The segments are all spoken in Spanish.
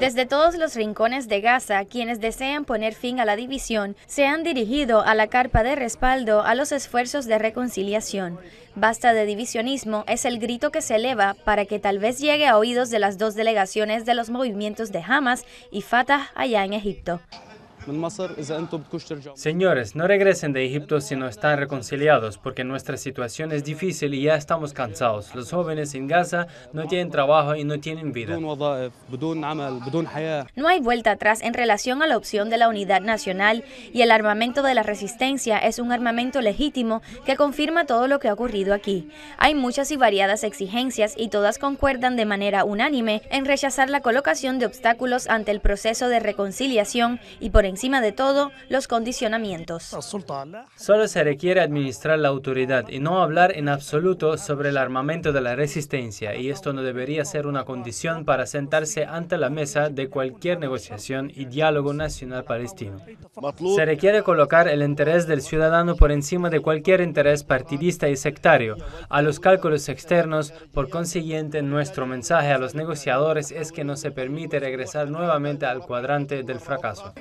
Desde todos los rincones de Gaza, quienes desean poner fin a la división se han dirigido a la carpa de respaldo a los esfuerzos de reconciliación. Basta de divisionismo es el grito que se eleva para que tal vez llegue a oídos de las dos delegaciones de los movimientos de Hamas y Fatah allá en Egipto. Señores, no regresen de Egipto si no están reconciliados, porque nuestra situación es difícil y ya estamos cansados. Los jóvenes en Gaza no tienen trabajo y no tienen vida. No hay vuelta atrás en relación a la opción de la unidad nacional, y el armamento de la resistencia es un armamento legítimo que confirma todo lo que ha ocurrido aquí. Hay muchas y variadas exigencias y todas concuerdan de manera unánime en rechazar la colocación de obstáculos ante el proceso de reconciliación y, por encima de todo, los condicionamientos. Solo se requiere administrar la autoridad y no hablar en absoluto sobre el armamento de la resistencia, y esto no debería ser una condición para sentarse ante la mesa de cualquier negociación y diálogo nacional palestino. Se requiere colocar el interés del ciudadano por encima de cualquier interés partidista y sectario, a los cálculos externos. Por consiguiente, nuestro mensaje a los negociadores es que no se permite regresar nuevamente al cuadrante del fracaso.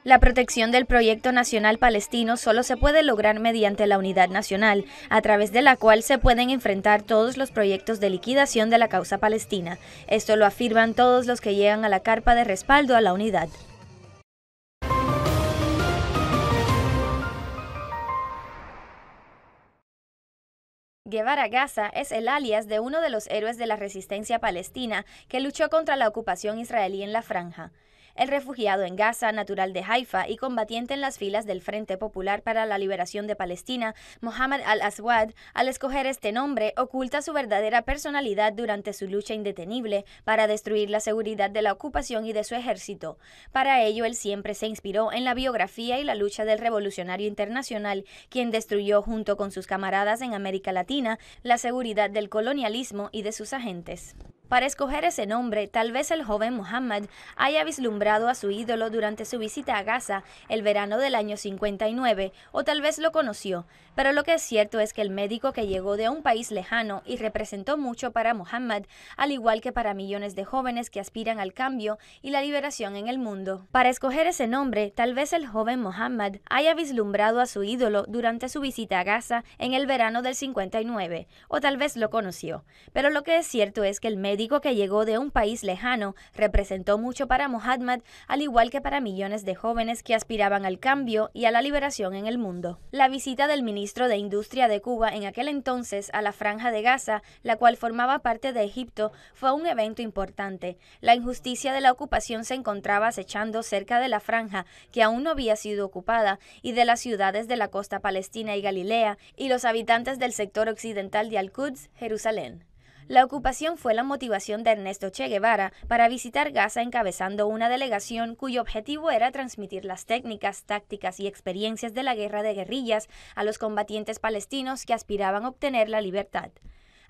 La protección del proyecto nacional palestino solo se puede lograr mediante la unidad nacional, a través de la cual se pueden enfrentar todos los proyectos de liquidación de la causa palestina. Esto lo afirman todos los que llegan a la carpa de respaldo a la unidad. Guevara Gaza es el alias de uno de los héroes de la resistencia palestina que luchó contra la ocupación israelí en la franja. El refugiado en Gaza, natural de Haifa y combatiente en las filas del Frente Popular para la Liberación de Palestina, Mohammed al-Aswad, al escoger este nombre, oculta su verdadera personalidad durante su lucha indetenible para destruir la seguridad de la ocupación y de su ejército. Para ello, él siempre se inspiró en la biografía y la lucha del revolucionario internacional, quien destruyó junto con sus camaradas en América Latina la seguridad del colonialismo y de sus agentes. Para escoger ese nombre, tal vez el joven Mohammed haya vislumbrado a su ídolo durante su visita a Gaza el verano del año 59, o tal vez lo conoció, pero lo que es cierto es que el médico que llegó de un país lejano y representó mucho para Mohammed, al igual que para millones de jóvenes que aspiran al cambio y la liberación en el mundo. Para escoger ese nombre, tal vez el joven Mohammed haya vislumbrado a su ídolo durante su visita a Gaza en el verano del 59, o tal vez lo conoció, pero lo que es cierto es que el médico que llegó de un país lejano representó mucho para Mohammed, al igual que para millones de jóvenes que aspiraban al cambio y a la liberación en el mundo. La visita del ministro de Industria de Cuba en aquel entonces a la Franja de Gaza, la cual formaba parte de Egipto, fue un evento importante. La injusticia de la ocupación se encontraba acechando cerca de la franja, que aún no había sido ocupada, y de las ciudades de la costa palestina y Galilea, y los habitantes del sector occidental de Al-Quds, Jerusalén. La ocupación fue la motivación de Ernesto Che Guevara para visitar Gaza encabezando una delegación cuyo objetivo era transmitir las técnicas, tácticas y experiencias de la guerra de guerrillas a los combatientes palestinos que aspiraban a obtener la libertad.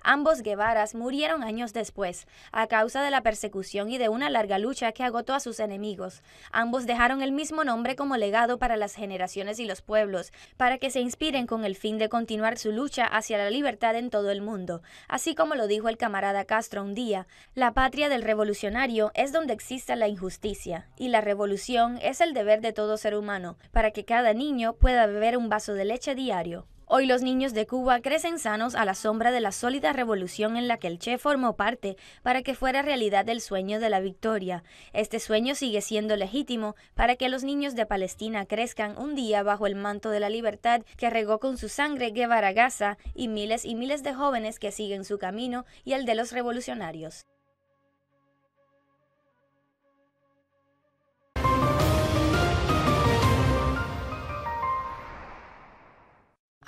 Ambos Guevaras murieron años después, a causa de la persecución y de una larga lucha que agotó a sus enemigos. Ambos dejaron el mismo nombre como legado para las generaciones y los pueblos, para que se inspiren con el fin de continuar su lucha hacia la libertad en todo el mundo. Así como lo dijo el camarada Castro un día, la patria del revolucionario es donde exista la injusticia, y la revolución es el deber de todo ser humano, para que cada niño pueda beber un vaso de leche diario. Hoy los niños de Cuba crecen sanos a la sombra de la sólida revolución en la que el Che formó parte para que fuera realidad el sueño de la victoria. Este sueño sigue siendo legítimo para que los niños de Palestina crezcan un día bajo el manto de la libertad que regó con su sangre Guevara Gaza y miles de jóvenes que siguen su camino y el de los revolucionarios.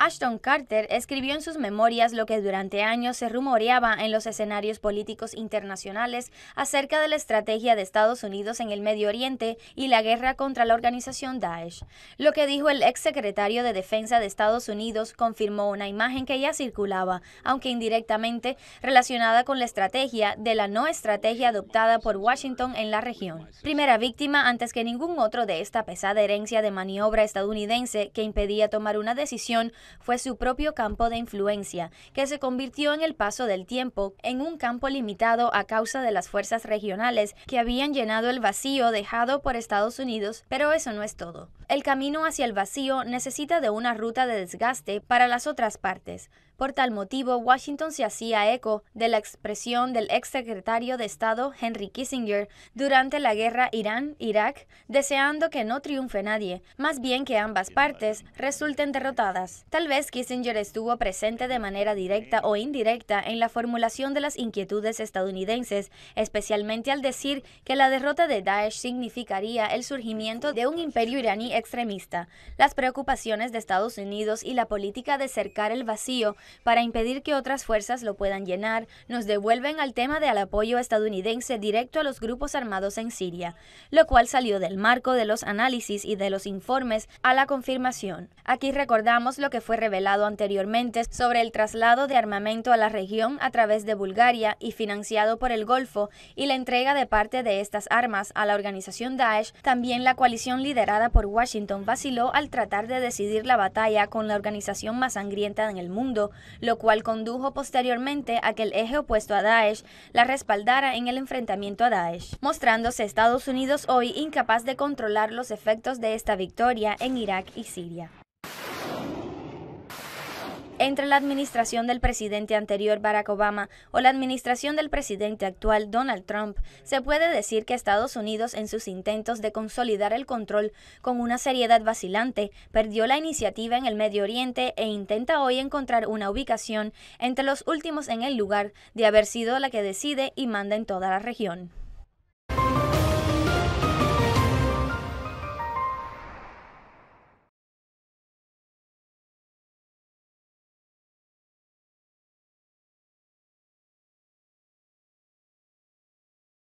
Ashton Carter escribió en sus memorias lo que durante años se rumoreaba en los escenarios políticos internacionales acerca de la estrategia de Estados Unidos en el Medio Oriente y la guerra contra la organización Daesh. Lo que dijo el exsecretario de Defensa de Estados Unidos confirmó una imagen que ya circulaba, aunque indirectamente, relacionada con la estrategia de la no estrategia adoptada por Washington en la región. Primera víctima antes que ningún otro de esta pesada herencia de maniobra estadounidense que impedía tomar una decisión fue su propio campo de influencia, que se convirtió en el paso del tiempo en un campo limitado a causa de las fuerzas regionales que habían llenado el vacío dejado por Estados Unidos, pero eso no es todo. El camino hacia el vacío necesita de una ruta de desgaste para las otras partes. Por tal motivo, Washington se hacía eco de la expresión del exsecretario de Estado Henry Kissinger durante la guerra Irán-Irak, deseando que no triunfe nadie, más bien que ambas partes resulten derrotadas. Tal vez Kissinger estuvo presente de manera directa o indirecta en la formulación de las inquietudes estadounidenses, especialmente al decir que la derrota de Daesh significaría el surgimiento de un imperio iraní extremista. Las preocupaciones de Estados Unidos y la política de cercar el vacío para impedir que otras fuerzas lo puedan llenar, nos devuelven al tema del apoyo estadounidense directo a los grupos armados en Siria, lo cual salió del marco de los análisis y de los informes a la confirmación. Aquí recordamos lo que fue revelado anteriormente sobre el traslado de armamento a la región a través de Bulgaria y financiado por el Golfo y la entrega de parte de estas armas a la organización Daesh. También la coalición liderada por Washington vaciló al tratar de decidir la batalla con la organización más sangrienta en el mundo, lo cual condujo posteriormente a que el eje opuesto a Daesh la respaldara en el enfrentamiento a Daesh, mostrándose Estados Unidos hoy incapaz de controlar los efectos de esta victoria en Irak y Siria. Entre la administración del presidente anterior Barack Obama o la administración del presidente actual Donald Trump, se puede decir que Estados Unidos, en sus intentos de consolidar el control con una seriedad vacilante, perdió la iniciativa en el Medio Oriente e intenta hoy encontrar una ubicación entre los últimos en el lugar de haber sido la que decide y manda en toda la región.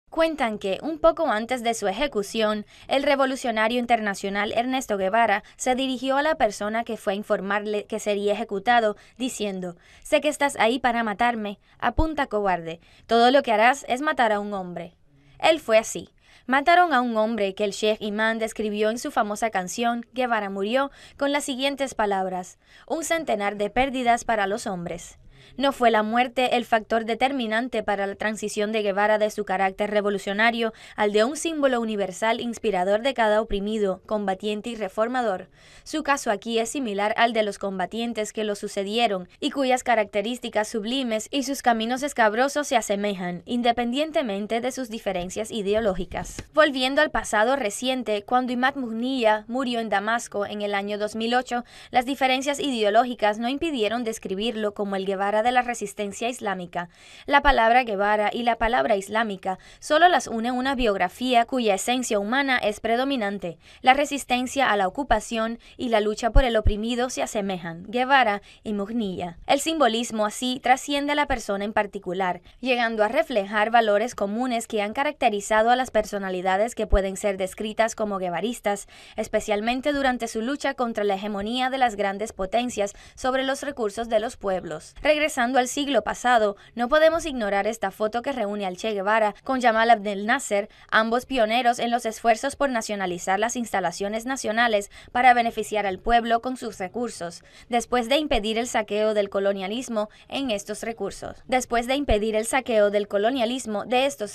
Cuentan que, un poco antes de su ejecución, el revolucionario internacional Ernesto Guevara se dirigió a la persona que fue a informarle que sería ejecutado, diciendo: «Sé que estás ahí para matarme, apunta cobarde, todo lo que harás es matar a un hombre». Él fue así. Mataron a un hombre que el Sheikh Imán describió en su famosa canción «Guevara murió» con las siguientes palabras: «Un centenar de pérdidas para los hombres». No fue la muerte el factor determinante para la transición de Guevara de su carácter revolucionario al de un símbolo universal inspirador de cada oprimido, combatiente y reformador. Su caso aquí es similar al de los combatientes que lo sucedieron y cuyas características sublimes y sus caminos escabrosos se asemejan, independientemente de sus diferencias ideológicas. Volviendo al pasado reciente, cuando Imad Mugniya murió en Damasco en el año 2008, las diferencias ideológicas no impidieron describirlo como el Guevara de la resistencia islámica. La palabra Guevara y la palabra islámica solo las une una biografía cuya esencia humana es predominante. La resistencia a la ocupación y la lucha por el oprimido se asemejan, Guevara y Mugniya. El simbolismo así trasciende a la persona en particular, llegando a reflejar valores comunes que han caracterizado a las personalidades que pueden ser descritas como guevaristas, especialmente durante su lucha contra la hegemonía de las grandes potencias sobre los recursos de los pueblos. Regresando al siglo pasado, no podemos ignorar esta foto que reúne al Che Guevara con Jamal Abdel Nasser, ambos pioneros en los esfuerzos por nacionalizar las instalaciones nacionales para beneficiar al pueblo con sus recursos, después de impedir el saqueo del colonialismo de estos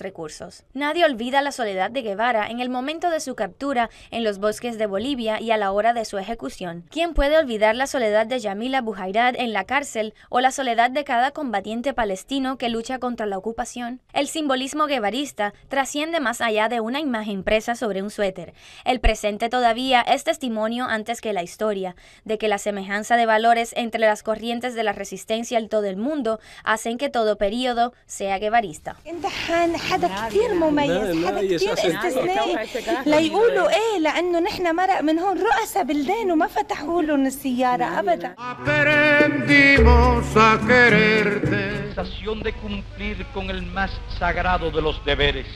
recursos. Nadie olvida la soledad de Guevara en el momento de su captura en los bosques de Bolivia y a la hora de su ejecución. ¿Quién puede olvidar la soledad de Yamil Abu Hayrad en la cárcel o la soledad de cada combatiente palestino que lucha contra la ocupación? El simbolismo guevarista trasciende más allá de una imagen impresa sobre un suéter. El presente todavía es testimonio antes que la historia, de que la semejanza de valores entre las corrientes de la resistencia en todo el mundo hacen que todo periodo sea guevarista. Aprendimos a quererte. Sensación de cumplir con el más sagrado de los deberes.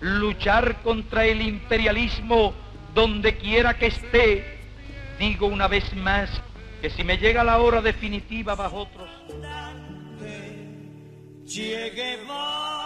Luchar contra el imperialismo donde quiera que esté. Digo una vez más que si me llega la hora definitiva bajo otros. Che Guevara.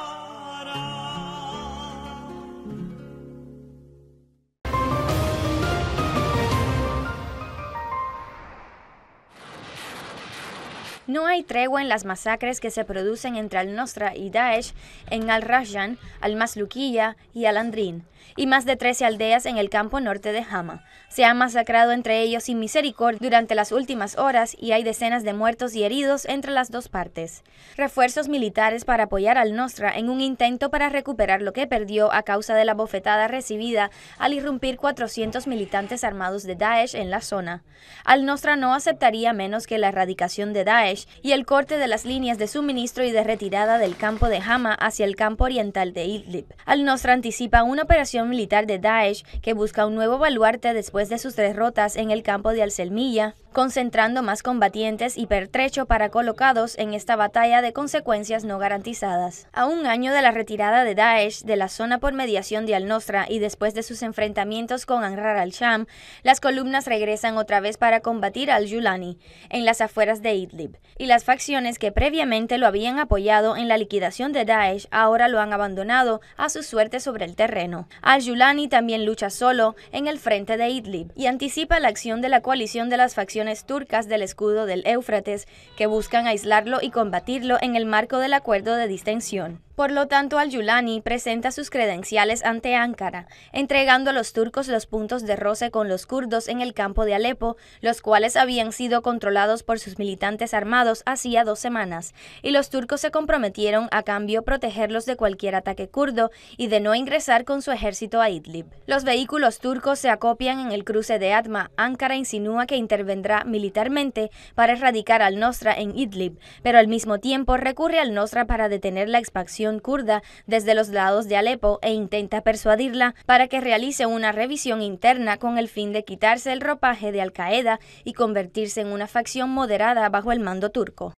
No hay tregua en las masacres que se producen entre al-Nusra y Daesh en al-Rajjan, al-Masluquiyya y al-Andrin, y más de 13 aldeas en el campo norte de Hama. Se han masacrado entre ellos sin misericordia durante las últimas horas y hay decenas de muertos y heridos entre las dos partes. Refuerzos militares para apoyar al-Nusra en un intento para recuperar lo que perdió a causa de la bofetada recibida al irrumpir 400 militantes armados de Daesh en la zona. Al-Nusra no aceptaría menos que la erradicación de Daesh y el corte de las líneas de suministro y de retirada del campo de Hama hacia el campo oriental de Idlib. Al-Nusra anticipa una operación militar de Daesh que busca un nuevo baluarte después de sus derrotas en el campo de Al-Selmiya, concentrando más combatientes y pertrecho para colocados en esta batalla de consecuencias no garantizadas. A un año de la retirada de Daesh de la zona por mediación de al-Nusra y después de sus enfrentamientos con Ansar al-Sham, las columnas regresan otra vez para combatir al-Julani en las afueras de Idlib, y las facciones que previamente lo habían apoyado en la liquidación de Daesh ahora lo han abandonado a su suerte sobre el terreno. Al-Julani también lucha solo en el frente de Idlib y anticipa la acción de la coalición de las facciones turcas del escudo del Éufrates que buscan aislarlo y combatirlo en el marco del acuerdo de distensión. Por lo tanto, al-Julani presenta sus credenciales ante Ankara, entregando a los turcos los puntos de roce con los kurdos en el campo de Alepo, los cuales habían sido controlados por sus militantes armados hacía 2 semanas, y los turcos se comprometieron a cambio protegerlos de cualquier ataque kurdo y de no ingresar con su ejército a Idlib. Los vehículos turcos se acopian en el cruce de Atma. Ankara insinúa que intervendrá militarmente para erradicar al-Nusra en Idlib, pero al mismo tiempo recurre al-Nusra para detener la expansión kurda desde los lados de Alepo e intenta persuadirla para que realice una revisión interna con el fin de quitarse el ropaje de Al-Qaeda y convertirse en una facción moderada bajo el mando turco.